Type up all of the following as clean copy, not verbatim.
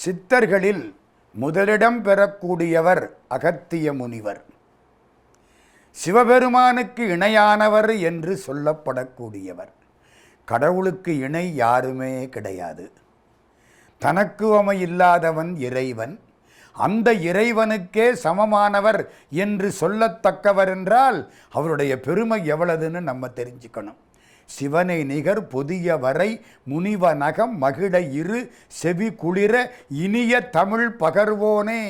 சித்தர்களில் முதலிடம் பெறக்கூடியவர் அகத்திய முனிவர். சிவபெருமானுக்கு இணையானவர் என்று சொல்லப்படக்கூடியவர். கடவுளுக்கு இணை யாருமே கிடையாது. தனக்கு இல்லாதவன் இறைவன். அந்த இறைவனுக்கே சமமானவர் என்று சொல்லத்தக்கவர் என்றால் அவருடைய பெருமை எவ்வளவுன்னு நம்ம தெரிஞ்சுக்கணும். சிவனை நிகர் புதிய வரை முனிவனகம் மகிழ இரு செவி குளிர இனிய தமிழ் பகர்வோனே.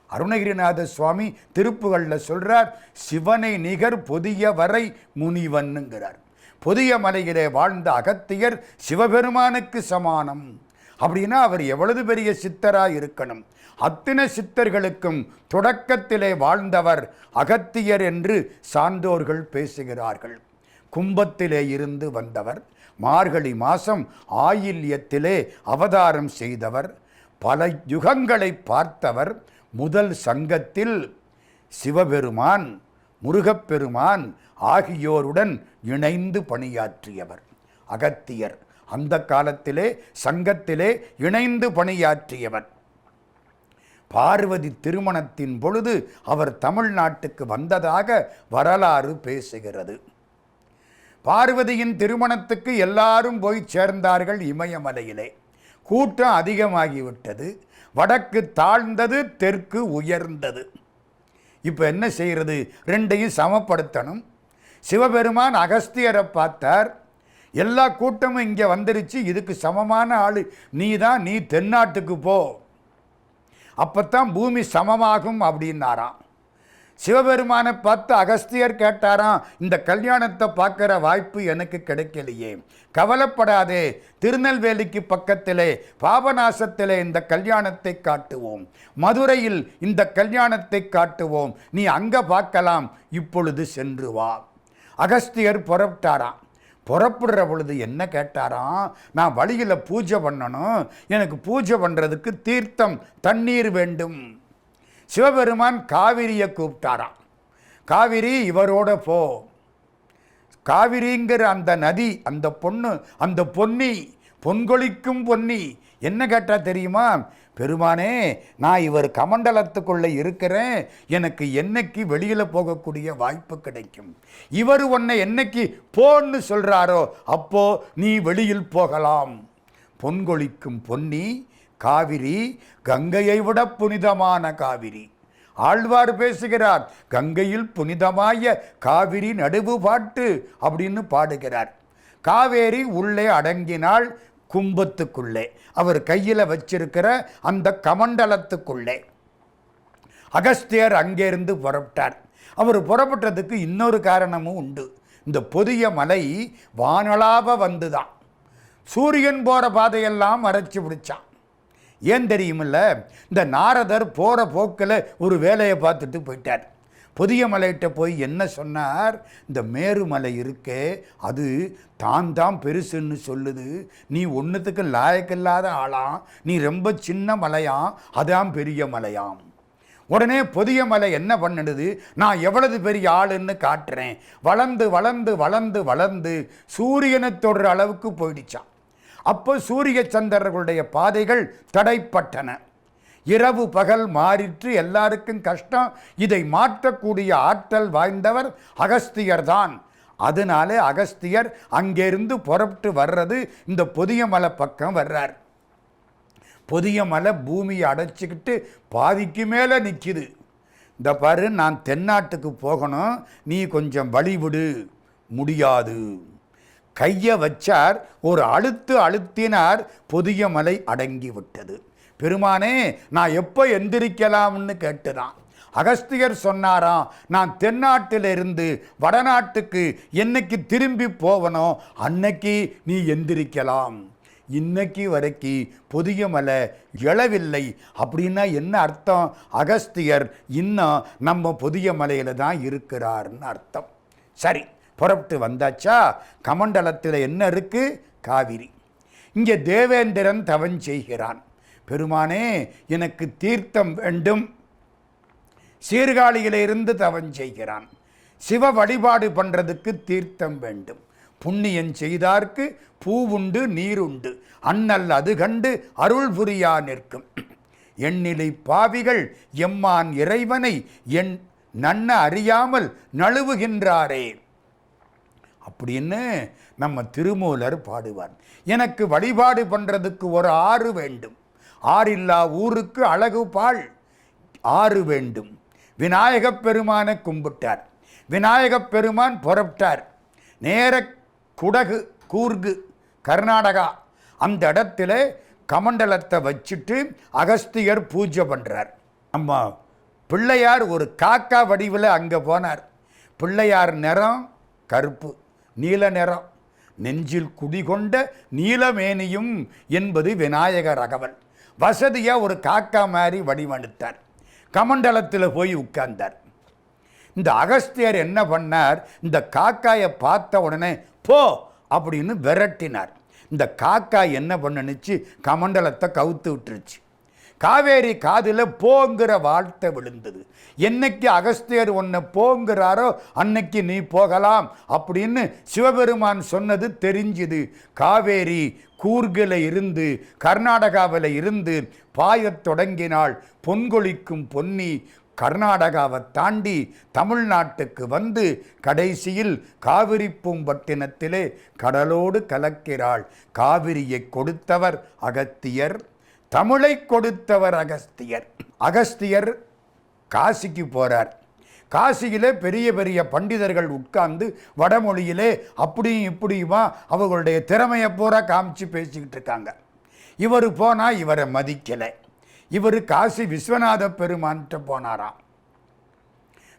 அருணகிரிநாத சுவாமி திருப்புகளில் சொல்றார், சிவனை நிகர் புதிய வரை முனிவன்ங்கிறார். புதிய மலையிலே வாழ்ந்த அகத்தியர் சிவபெருமானுக்கு சமானம். அப்படின்னா அவர் எவ்வளவு பெரிய சித்தராக இருக்கணும். அத்தனை சித்தர்களுக்கும் தொடக்கத்திலே வாழ்ந்தவர் அகத்தியர் என்று சான்றோர்கள் பேசுகிறார்கள். கும்பத்திலே இருந்து வந்தவர். மார்கழி மாதம் ஆயில்யத்திலே அவதாரம் செய்தவர். பல யுகங்களை பார்த்தவர். முதல் சங்கத்தில் சிவபெருமான் முருகப்பெருமான் ஆகியோருடன் இணைந்து பணியாற்றியவர் அகத்தியர். அந்த காலத்திலே சங்கத்திலே இணைந்து பணியாற்றியவர். பார்வதி திருமணத்தின் பொழுது அவர் தமிழ்நாட்டுக்கு வந்ததாக வரலாறு பேசுகிறது. பார்வதியின் திருமணத்துக்கு எல்லாரும் போய் சேர்ந்தார்கள் இமயமலையிலே. கூட்டம் அதிகமாகிவிட்டது. வடக்கு தாழ்ந்தது, தெற்கு உயர்ந்தது. இப்போ என்ன செய்கிறது? ரெண்டையும் சமப்படுத்தணும். சிவபெருமான் அகஸ்தியரை பார்த்தார். எல்லா கூட்டமும் இங்கே வந்துருச்சு, இதுக்கு சமமான ஆள் நீ தென்னாட்டுக்கு போ, அப்பத்தான் பூமி சமமாகும் அப்படின்னாராம். சிவபெருமானை பார்த்து அகஸ்தியர் கேட்டாராம், இந்த கல்யாணத்தை பார்க்குற வாய்ப்பு எனக்கு கிடைக்கலையே, கவலைப்படாதே, திருநெல்வேலிக்கு பக்கத்திலே பாபநாசத்திலே இந்த கல்யாணத்தை காட்டுவோம், மதுரையில் இந்த கல்யாணத்தை காட்டுவோம், நீ அங்கே பார்க்கலாம், இப்பொழுது சென்று வா. அகஸ்தியர் புறப்பட்டாராம். புறப்படுற பொழுது என்ன கேட்டாராம், நான் வழியில் பூஜை பண்ணணும், எனக்கு பூஜை பண்ணுறதுக்கு தீர்த்தம் தண்ணீர் வேண்டும். சிவபெருமான் காவிரியை கூப்பிட்டாராம். காவிரி இவரோட போ. காவிரிங்கிற அந்த நதி, அந்த பொண்ணு, அந்த பொன்னி, பொன்கொழிக்கும் பொன்னி என்ன கேட்டா தெரியுமா? பெருமானே, நான் இவர் கமண்டலத்துக்குள்ளே இருக்கிறேன், எனக்கு என்னைக்கு வெளியில் போகக்கூடிய வாய்ப்பு கிடைக்கும்? இவர் உன்னை என்னைக்கு போன்னு சொல்கிறாரோ அப்போ நீ வெளியில் போகலாம். பொன்கொழிக்கும் பொன்னி காவிரி, கங்கையை விட புனிதமான காவிரி. ஆழ்வார் பேசுகிறார், கங்கையில் புனிதமாய காவிரி நடுவு பாட்டு அப்படின்னு பாடுகிறார். காவேரி உள்ளே அடங்கினாள் கும்பத்துக்குள்ளே, அவர் கையில் வச்சிருக்கிற அந்த கமண்டலத்துக்குள்ளே. அகஸ்தியர் அங்கேருந்து புறப்பட்டார். அவர் புறப்பட்டதுக்கு இன்னொரு காரணமும் உண்டு. இந்த புதிய மலை வானளாவ வந்துதான். சூரியன் போகிற பாதையெல்லாம் மறைச்சி பிடிச்சான். ஏன் தெரியுமில்ல, இந்த நாரதர் போகிற போக்கில் ஒரு வேலையை பார்த்துட்டு போயிட்டார். புதிய மலையிட்ட போய் என்ன சொன்னார்? இந்த மேருமலை இருக்கே, அது தான் பெருசுன்னு சொல்லுது, நீ ஒன்றுத்துக்கு லாயக்கில்லாத ஆளாம், நீ ரொம்ப சின்ன மலையாம், அதான் பெரிய மலையாம். உடனே புதிய மலை என்ன பண்ணிடுது, நான் எவ்வளவு பெரிய ஆளுன்னு காட்டுறேன். வளர்ந்து வளர்ந்து வளர்ந்து வளர்ந்து சூரியனை தொடுற அளவுக்கு போயிடுச்சான். அப்போ சூரிய சந்திரர்களுடைய பாதைகள் தடைப்பட்டன. இரவு பகல் மாறிற்று, எல்லாருக்கும் கஷ்டம். இதை மாற்றக்கூடிய ஆற்றல் வாய்ந்தவர் அகஸ்தியர் தான். அதனாலே அகஸ்தியர் அங்கேருந்து புறப்பட்டு வர்றது இந்த புதிய மலை பக்கம் வர்றார். புதிய மலை பூமியை அடைச்சிக்கிட்டு பாதிக்கு மேலே நிற்கிது. இந்த பாரு, நான் தென்னாட்டுக்கு போகணும், நீ கொஞ்சம் வழி விடு. முடியாது. கையை வச்சார், ஒரு அழுத்தினார், புதிய மலை அடங்கி விட்டது. பெருமானே, நான் எப்போ எந்திரிக்கலாம்னு கேட்டுதான். அகஸ்தியர் சொன்னாராம், நான் தென்னாட்டிலிருந்து வடநாட்டுக்கு என்னைக்கு திரும்பி போவனோ அன்னைக்கு நீ எந்திரிக்கலாம். இன்னைக்கு வரைக்கும் புதிய மலை எழவில்லை. அப்படின்னா என்ன அர்த்தம்? அகஸ்தியர் இன்னும் நம்ம புதிய மலையில் தான் இருக்கிறார்னு அர்த்தம். சரி, புறப்பட்டு வந்தாச்சா? கமண்டலத்தில் என்ன இருக்கு? காவிரி. இங்கே தேவேந்திரன் தவம் செய்கிறான். பெருமானே, எனக்கு தீர்த்தம் வேண்டும். சீர்காழியிலிருந்து தவம் செய்கிறான். சிவ வழிபாடு பண்ணுறதுக்கு தீர்த்தம் வேண்டும். புண்ணியன் செய்தார்க்கு பூவுண்டு நீருண்டு அண்ணல் அது கண்டு அருள் புரியா நிற்கும். எண்ணிலை பாவிகள் எம்மான் இறைவனை என் நன்ன அறியாமல் நழுவுகின்றாரே அப்படின்னு நம்ம திருமூலர் பாடுவார். எனக்கு வழிபாடு பண்ணுறதுக்கு ஒரு ஆறு வேண்டும், ஆறில்லா ஊருக்கு அழகு பால் ஆறு வேண்டும். விநாயகப் பெருமானை கும்பிட்டார். விநாயகப் பெருமான் புறப்பட்டார். நேர குடகு கூர்கு கர்நாடகா அந்த இடத்துல கமண்டலத்தை வச்சுட்டு அகஸ்தியர் பூஜை பண்ணுறார். நம்ம பிள்ளையார் ஒரு காக்கா வடிவில் அங்கே போனார். பிள்ளையார் நிறம் கருப்பு, நீல நிறம், நெஞ்சில் குடிகொண்ட நீலமேனியும் என்பது விநாயகர் அகவல். வசதியாக ஒரு காக்கா மாதிரி வடிவெடுத்தார். கமண்டலத்தில் போய் உட்கார்ந்தார். இந்த அகஸ்தியர் என்ன பண்ணார், இந்த காக்காயை பார்த்த உடனே போ அப்படின்னு விரட்டினார். இந்த காக்காய் என்ன பண்ணுச்சு, கமண்டலத்தை கவுத்து விட்டுருச்சு. காவேரி காதில் போங்கிற வார்த்தை விழுந்தது. என்னைக்கு அகஸ்தியர் ஒன்றை போங்கிறாரோ அன்னைக்கு நீ போகலாம் அப்படின்னு சிவபெருமான் சொன்னது தெரிஞ்சுது. காவேரி கூர்கில் இருந்து கர்நாடகாவில் இருந்து பாயத் தொடங்கினாள். பொன்கொழிக்கும் பொன்னி கர்நாடகாவை தாண்டி தமிழ்நாட்டுக்கு வந்து கடைசியில் காவிரி பூம்பட்டினத்திலே கடலோடு கலக்கிறாள். காவிரியை கொடுத்தவர் அகத்தியர், தமிழை கொடுத்தவர் அகஸ்தியர். அகஸ்தியர் காசிக்கு போகிறார். காசியிலே பெரிய பெரிய பண்டிதர்கள் உட்கார்ந்து வடமொழியிலே அப்படியும் இப்படியுமா அவர்களுடைய திறமையை பூரா காமிச்சு பேசிக்கிட்டு இருக்காங்க. இவர் போனால் இவரை மதிக்கலை. இவர் காசி விஸ்வநாத பெருமான்கிட்ட போனாராம்.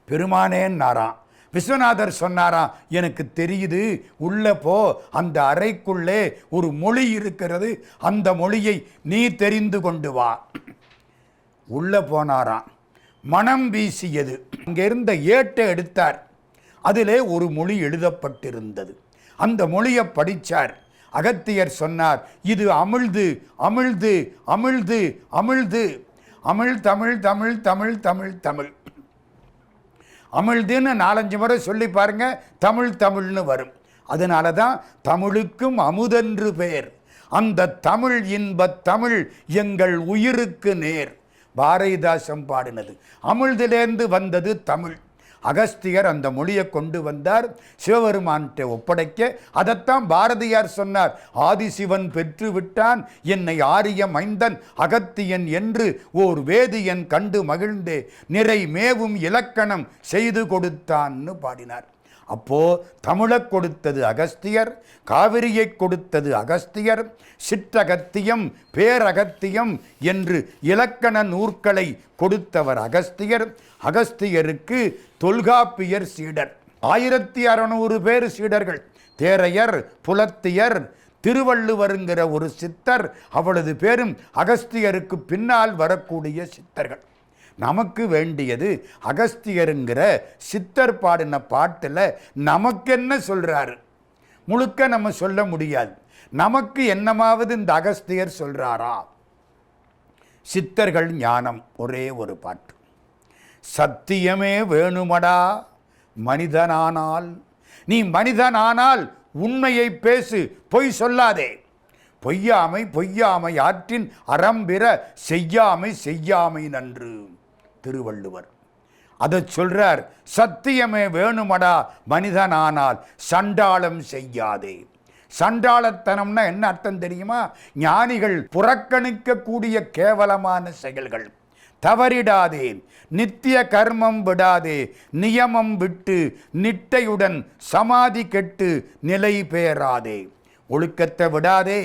பெருமானேன்னாராம். விஸ்வநாதர் சொன்னாராம், எனக்கு தெரியுது, உள்ளே போ, அந்த அறைக்குள்ளே ஒரு மொழி இருக்கிறது, அந்த மொழியை நீ தெரிந்து கொண்டு வா. உள்ளே போனாராம். மனம் வீசியது. அங்கே இருந்த ஏட்டை எடுத்தார். அதிலே ஒரு மொழி எழுதப்பட்டிருந்தது. அந்த மொழியை படித்தார். அகத்தியர் சொன்னார், இது அமிழ்து அமிழ்து அமிழ்து அமிழ்து, அமிழ் தமிழ் தமிழ் தமிழ் தமிழ் தமிழ். அமிழ்துன்னு 4-5 முறை சொல்லி பாருங்க, தமிழ் தமிழ்னு வரும். அதனால தான் தமிழுக்கும் அமுதென்று பெயர். அந்த தமிழ் இன்பத் தமிழ் எங்கள் உயிருக்கு நேர். பாரதிதாசன் பாடினது. அமிழ்திலேருந்து வந்தது தமிழ். அகஸ்தியர் அந்த மொழியை கொண்டு வந்தார். சிவபெருமான்கிட்ட ஒப்படைக்க அதைத்தான் பாரதியார் சொன்னார், ஆதிசிவன் பெற்று விட்டான் என்னை ஆரிய மைந்தன் அகத்தியன் என்று ஓர் வேதியன் கண்டு மகிழ்ந்தே நிறை மேவும் இலக்கணம் செய்து கொடுத்தான்னு பாடினார். அப்போ தமிழை கொடுத்தது அகஸ்தியர், காவிரியை கொடுத்தது அகஸ்தியர், சிற்றகத்தியம் பேரகத்தியம் என்று இலக்கண நூற்களை கொடுத்தவர் அகஸ்தியர். அகஸ்தியருக்கு தொல்காப்பியர் சீடர். 1600 பேர் சீடர்கள். தேரையர், புலத்தியர், திருவள்ளுவருங்கிற ஒரு சித்தர், அவளது பேரும் அகஸ்தியருக்கு பின்னால் வரக்கூடிய சித்தர்கள். நமக்கு வேண்டியது அகஸ்தியருங்கிற சித்தர் பாடின பாட்டில் நமக்கு என்ன சொல்கிறாரு முழுக்க நம்ம சொல்ல முடியாது. நமக்கு என்னமாவது இந்த அகஸ்தியர் சொல்கிறாரா? சித்தர்கள் ஞானம் ஒரே ஒரு பாட்டு. சத்தியமே வேணுமடா மனிதனானால், நீ மனிதனானால் உண்மையை பேசு, பொய் சொல்லாதே. பொய்யாமை பொய்யாமை ஆற்றின் அறம்பிற செய்யாமை செய்யாமை நன்று. திருவள்ளுவர் அதை சொல்றார். சத்தியமே வேணுமடா மனிதனானால் சண்டாளம் செய்யாதே. சண்டாளத்தனம்னா என்ன அர்த்தம் தெரியுமா? ஞானிகள் புறக்கணிக்கக்கூடிய கேவலமான செயல்கள். தவறிடாதே, நித்திய கர்மம் விடாதே, நியமம் விட்டு நிட்டையுடன் சமாதி கெட்டு நிலை பெயராதே. ஒழுக்கத்தை விடாதே,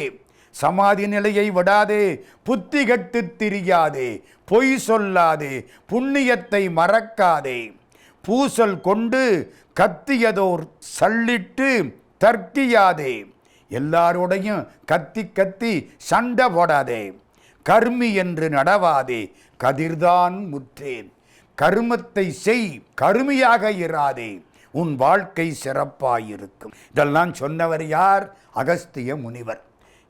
சமாதி நிலையை விடாதே, புத்தி கெட்டு திரியாதே, பொய் சொல்லாதே, புண்ணியத்தை மறக்காதே, பூசல் கொண்டு கத்தியதோர் சல்லிட்டு தர்க்கியாதே, எல்லாரோடையும் கத்தி கத்தி சண்டை போடாதே, கர்மி என்று நடவாதே, கதிர்தான் முற்றேன், கருமத்தை செய், கருமியாக இராதே, உன் வாழ்க்கை சிறப்பாயிருக்கும். இதெல்லாம் சொன்னவர் யார்? அகஸ்திய முனிவர்.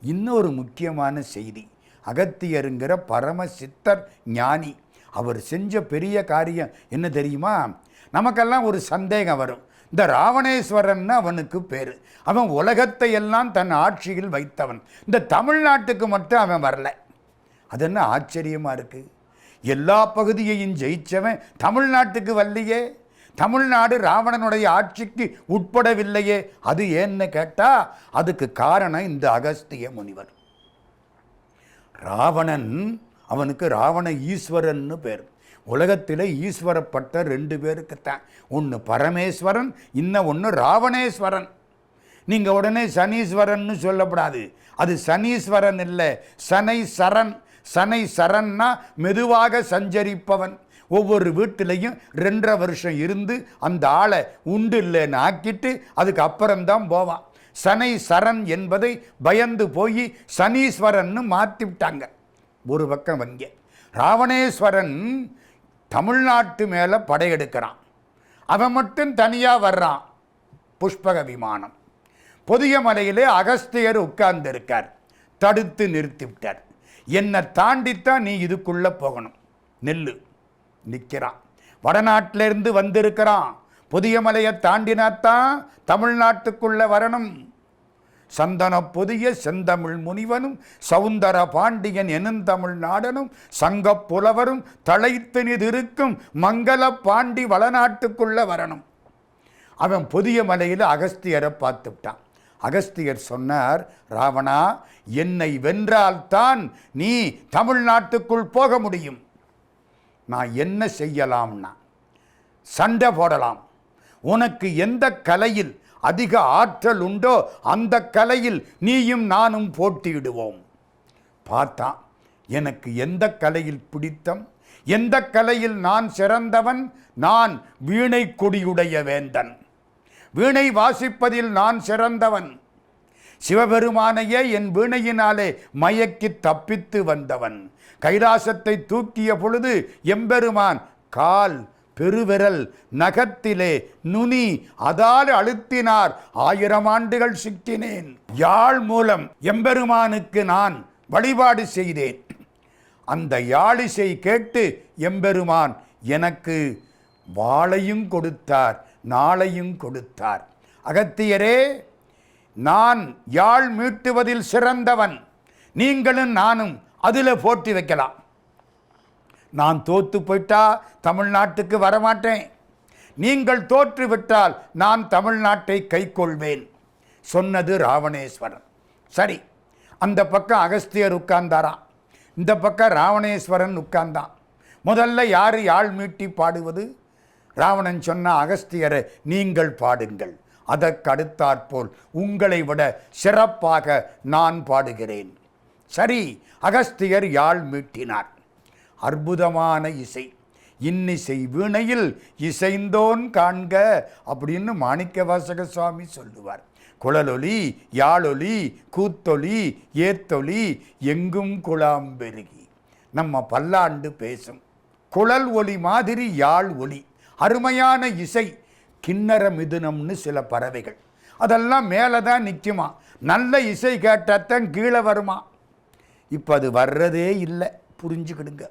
இன்னொரு முக்கியமான செய்தி, அகத்தியருங்கிற பரம சித்தர் ஞானி. அவர் செஞ்ச பெரிய காரியம் என்ன தெரியுமா? நமக்கெல்லாம் ஒரு சந்தேகம் வரும், இந்த ராவணேஸ்வரன் அவனுக்கு பேர். அவன் உலகத்தை எல்லாம் தன் ஆட்சியில் வைத்தவன். இந்த தமிழ்நாட்டுக்கு மட்டும் அவன் வரல. அது என்ன ஆச்சரியமாக இருக்குது. எல்லா பகுதியையும் ஜெயிச்சவன் தமிழ்நாட்டுக்கு வரலையே. தமிழ்நாடு ராவணனுடைய ஆட்சிக்கு உட்படவில்லையே. அது ஏன்னு கேட்டால் அதுக்கு காரணம் இந்த அகஸ்திய முனிவர். ராவணன் அவனுக்கு ராவண ஈஸ்வரன்னு பேர். உலகத்தில் ஈஸ்வரப்பட்ட 2 பேருக்குத்தான். ஒன்று பரமேஸ்வரன், இன்னும் ஒன்று ராவணேஸ்வரன். நீங்கள் உடனே சனீஸ்வரன்னு சொல்லப்படாது. அது சனீஸ்வரன் இல்லை, சனை சரண். சனை சரன்னா மெதுவாக சஞ்சரிப்பவன். ஒவ்வொரு வீட்டிலையும் 2.5 வருஷம் இருந்து அந்த ஆளை உண்டு இல்லைன்னு ஆக்கிட்டு அதுக்கு அப்புறம்தான் போவான். சனை சரண் என்பதை பயந்து போய் சனீஸ்வரன்னு மாற்றி விட்டாங்க. ஒரு பக்கம் வங்க. ராவணேஸ்வரன் தமிழ்நாட்டு மேலே படையெடுக்கிறான். அவன் மட்டும் தனியாக வர்றான். புஷ்பக விமானம். பொதிய மலையிலே அகஸ்தியர் உட்கார்ந்திருக்கார். தடுத்து நிறுத்திவிட்டார். என்னை தாண்டித்தான் நீ இதுக்குள்ளே போகணும். நெல்லு நிற்கிறான். வடநாட்டிலிருந்து வந்திருக்கிறான். புதிய மலையை தாண்டினாத்தான் தமிழ்நாட்டுக்குள்ளே வரணும். சந்தன பொதிய செந்தமிழ் முனிவனும் சவுந்தர பாண்டியன் எனும் தமிழ் நாடனும் சங்க புலவரும் தழைத்து நிதிருக்கும் மங்கள பாண்டி வளநாட்டுக்குள்ளே வரணும். அவன் புதிய மலையில் அகஸ்தியரை பார்த்துட்டான். அகஸ்தியர் சொன்னார், ராவணா, என்னை வென்றால்தான் நீ தமிழ்நாட்டுக்குள் போக முடியும். நான் என்ன செய்யலாம்னா சண்டை போடலாம். உனக்கு எந்த கலையில் அதிக ஆற்றல் உண்டோ அந்த கலையில் நீயும் நானும் போட்டியிடுவோம். பார்த்தான், எனக்கு எந்த கலையில் பிடித்தம், எந்த கலையில் நான் சிறந்தவன். நான் வீணை கொடியுடைய வேந்தன். வீணை வாசிப்பதில் நான் சிறந்தவன். சிவபெருமானையே என் வீணையினாலே மயக்கி தப்பித்து வந்தவன். கைலாசத்தை தூக்கிய பொழுது எம்பெருமான் கால் பெருவிரல் நகத்திலே நுனி அதால் அழுத்தினார். 1000 ஆண்டுகள் சிக்கினேன். யாழ் மூலம் எம்பெருமானுக்கு நான் வழிபாடு செய்தேன். அந்த யாழிசை கேட்டு எம்பெருமான் எனக்கு வாளையும் கொடுத்தார், நாளையும் கொடுத்தார். அகத்தியரே, நான் யாழ் மீட்டுவதில் சிறந்தவன். நீங்களும் நானும் அதில் போட்டி வைக்கலாம். நான் தோற்று போயிட்டா தமிழ்நாட்டுக்கு வரமாட்டேன். நீங்கள் தோற்றுவிட்டால் நான் தமிழ்நாட்டை கைக்கொள்வேன் சொன்னது ராவணேஸ்வரன். சரி, அந்த பக்கம் அகஸ்தியர் உட்கார்ந்தாராம், இந்த பக்கம் ராவணேஸ்வரன் உட்கார்ந்தான். முதல்ல யார் யாழ் மீட்டி பாடுவது? ராவணன் சொன்ன, அகஸ்தியரை நீங்கள் பாடுங்கள். அதற்கு அடுத்தாற்போல் உங்களை விட சிறப்பாக நான் பாடுகிறேன். சரி, அகஸ்தியர் யாழ் மீட்டினார். அற்புதமான இசை. இன்னிசை வீணையில் இசைந்தோன் காண்க அப்படின்னு மாணிக்கவாசக சுவாமி சொல்லுவார். குழலொலி, யாழொலி, கூத்தொலி, ஏத்தொலி எங்கும் குழாம்பெருகி நம்ம பல்லாண்டு பேசும். குழல் ஒலி மாதிரி யாழ் ஒலி. அருமையான இசை. கிண்ணற மிதுனம்னு சில பறவைகள், அதெல்லாம் மேலே தான் நிற்குமா. நல்ல இசை கேட்டாத்தான் கீழே வருமா. இப்போ அது வர்றதே இல்லை, புரிஞ்சுக்கிடுங்க.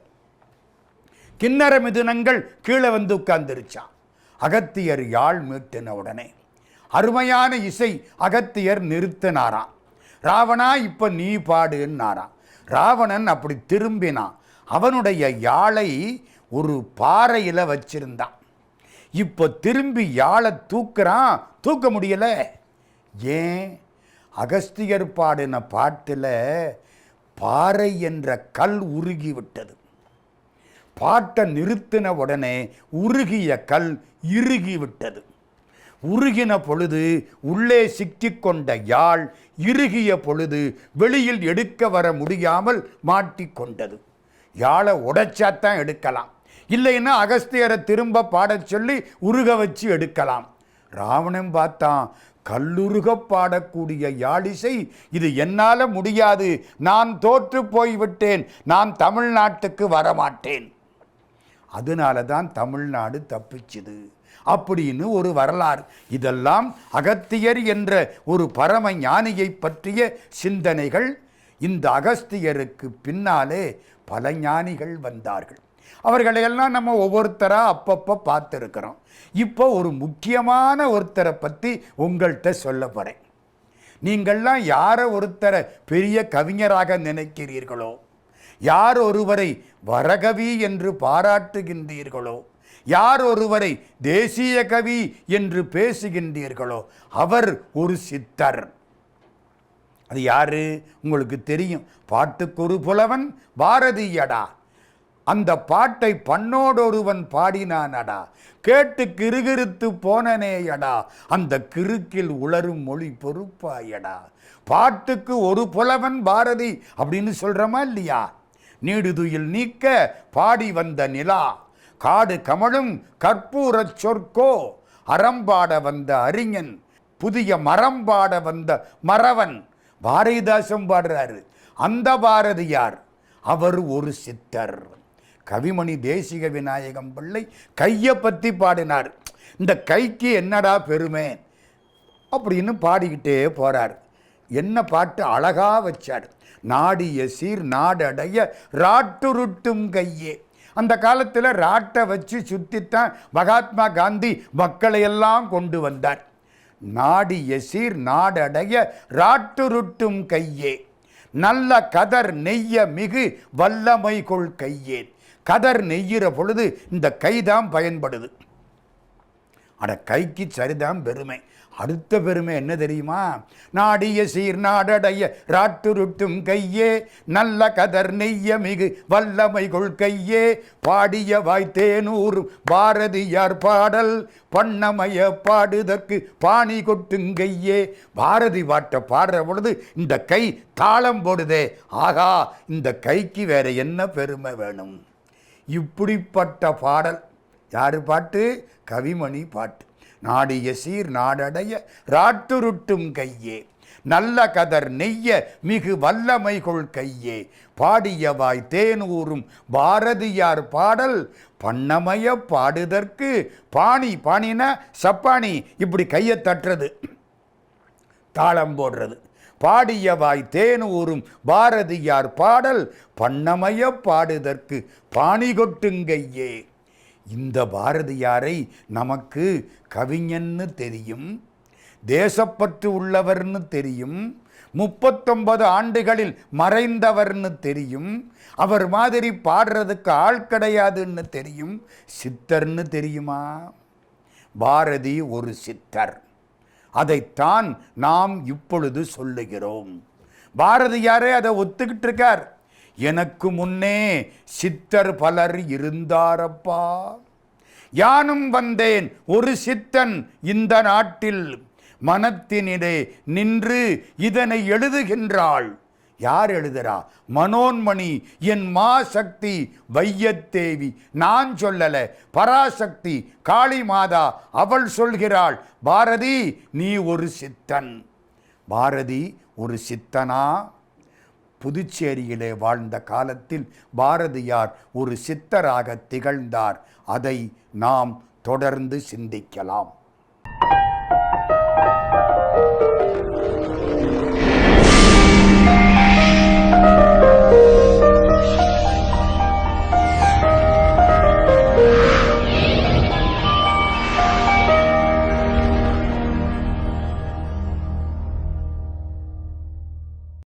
கிண்ணற மிதுனங்கள் கீழே வந்து உட்கார்ந்துருச்சான். அகத்தியர் யாழ் மீட்டின உடனே அருமையான இசை. அகத்தியர் நிறுத்தினாராம். ராவணா, இப்போ நீ பாடுன்னாராம். ராவணன் அப்படி திரும்பினான். அவனுடைய யாழை ஒரு பாறையில் வச்சிருந்தான். இப்போ திரும்பி யாழை தூக்குறான், தூக்க முடியல. ஏன்? அகஸ்தியர் பாடின பாட்டில் பாறை என்ற கல் உருகி விட்டது. பாட்டை நிறுத்தின உடனே உருகிய கல் இறுகி விட்டது. உருகின பொழுது உள்ளே சிக்கிக்கொண்ட யாழ் இறுகிய பொழுது வெளியில் எடுக்க வர முடியாமல் மாட்டிக்கொண்டது. யாழை உடைச்சாத்தான் எடுக்கலாம், இல்லைன்னா அகஸ்தியரை திரும்ப பாடச் சொல்லி உருக வச்சு எடுக்கலாம். ராவணன் பார்த்தான், கல்லுருக பாடக்கூடிய யாழிசை இது என்னால் முடியாது, நான் தோற்று போய்விட்டேன், நான் தமிழ்நாட்டுக்கு வரமாட்டேன். அதனால தான் தமிழ்நாடு தப்பிச்சுது அப்படின்னு ஒரு வரலாறு. இதெல்லாம் அகத்தியர் என்ற ஒரு பரம ஞானியை பற்றிய சிந்தனைகள். இந்த அகஸ்தியருக்கு பின்னாலே பல ஞானிகள் வந்தார்கள். அவர்களையெல்லாம் நம்ம ஒவ்வொருத்தராக அப்பப்போ பார்த்துருக்கிறோம். இப்போ ஒரு முக்கியமான ஒருத்தரை பற்றி உங்கள்கிட்ட சொல்ல போகிறேன். நீங்கள்லாம் யாரை ஒருத்தரை பெரிய கவிஞராக நினைக்கிறீர்களோ, யார் ஒருவரை வரகவி என்று பாராட்டுகின்றீர்களோ, யார் ஒருவரை தேசிய கவி என்று பேசுகின்றீர்களோ, அவர் ஒரு சித்தர். அது யாரு உங்களுக்கு தெரியும். பாட்டுக்கொரு புலவன் பாரதியடா. அந்த பாட்டை பண்ணோடொருவன் பாடினானடா, கேட்டு கிறுகிறுத்து போனனேயடா, அந்த கிறுக்கில் உளரும் மொழி பொறுப்பாயடா. பாட்டுக்கு ஒரு புலவன் பாரதி அப்படின்னு சொல்கிறோமா இல்லையா? நீடுதுயில் நீக்க பாடி வந்த நிலா, காடு கமழும் கற்பூரச் சொற்கோ, அறம்பாட வந்த அறிஞன், புதிய மரம்பாட வந்த மறவன். பாரதிதாசன் பாடுறாரு. அந்த பாரதியார் அவர் ஒரு சித்தர். கவிமணி தேசிக விநாயகம் பிள்ளை கையை பற்றி பாடினார். இந்த கைக்கு என்னடா பெருமை அப்படின்னு பாடிக்கிட்டே போகிறார். என்ன பாட்டு அழகா வச்சார். நாடிய சீர் நாடடைய ராட்டுருட்டும் கையே. அந்த காலத்தில் ராட்டை வச்சு சுற்றித்தான் மகாத்மா காந்தி மக்களையெல்லாம் கொண்டு வந்தார். நாடிய சீர் நாடடைய ராட்டுருட்டும் கையே, நல்ல கதர் நெய்ய மிகு வல்லமை கொள் கையே. கதர் நெய்கிற பொழுது இந்த கைதான் பயன்படுது. அட கைக்கு சரிதான் பெருமை. அடுத்த பெருமை என்ன தெரியுமா? நாடிய சீர் நாடடைய ராட்டுருட்டும் கையே, நல்ல கதர் நெய்ய மிகு வல்லமை கொள் கையே, பாடிய வாய்த்தேனூரும் பாரதியார் பாடல், பண்ணமய பாடுதற்கு பாணி கொட்டுங்கையே. பாரதி பாட்டை பாடுற பொழுது இந்த கை தாளம் போடுதே. ஆகா, இந்த கைக்கு வேற என்ன பெருமை வேணும்? இப்படிப்பட்ட பாடல் யாரு பாட்டு? கவிமணி பாட்டு. நாடிய சீர் நாடடைய ராட்டுருட்டும் கையே, நல்ல கதர் நெய்ய மிகு வல்லமை கொள் கையே, பாடியவாய் தேனூரும் பாரதியார் பாடல், பண்ணமய பாடுதற்கு பாணி. பாணினா சப்பானி, இப்படி கையை தட்டுறது, தாளம் போடுறது. பாடியவாய் தேனூரும் பாரதியார் பாடல், பண்ணமய பாடுதற்கு பாணி கொட்டுங்கையே. இந்த பாரதியாரை நமக்கு கவிஞன்னு தெரியும், தேசப்பற்று உள்ளவர்னு தெரியும், 39 ஆண்டுகளில் மறைந்தவர்னு தெரியும், அவர் மாதிரி பாடுறதுக்கு ஆள் கிடையாதுன்னு தெரியும். சித்தர்னு தெரியுமா? பாரதி ஒரு சித்தர். அதைத்தான் நாம் இப்பொழுது சொல்லுகிறோம். பாரதியாரே அதை ஒத்துக்கிட்டு இருக்கார். எனக்கு முன்னே சித்தர் பலர் இருந்தாரப்பா, யானும் வந்தேன் ஒரு சித்தன் இந்த நாட்டில், மனத்தினிலே நின்று இதனை எழுதுகின்றாள். யார் எழுதுறா? மனோன்மணி என் மா சக்தி வையத்தேவி. நான் சொல்லல, பராசக்தி காளி மாதா அவள் சொல்கிறாள். பாரதி நீ ஒரு சித்தன். பாரதி ஒரு சித்தனா? புதுச்சேரியிலே வாழ்ந்த காலத்தில் பாரதியார் ஒரு சித்தராக திகழ்ந்தார். அதை நாம் தொடர்ந்து சிந்திக்கலாம்.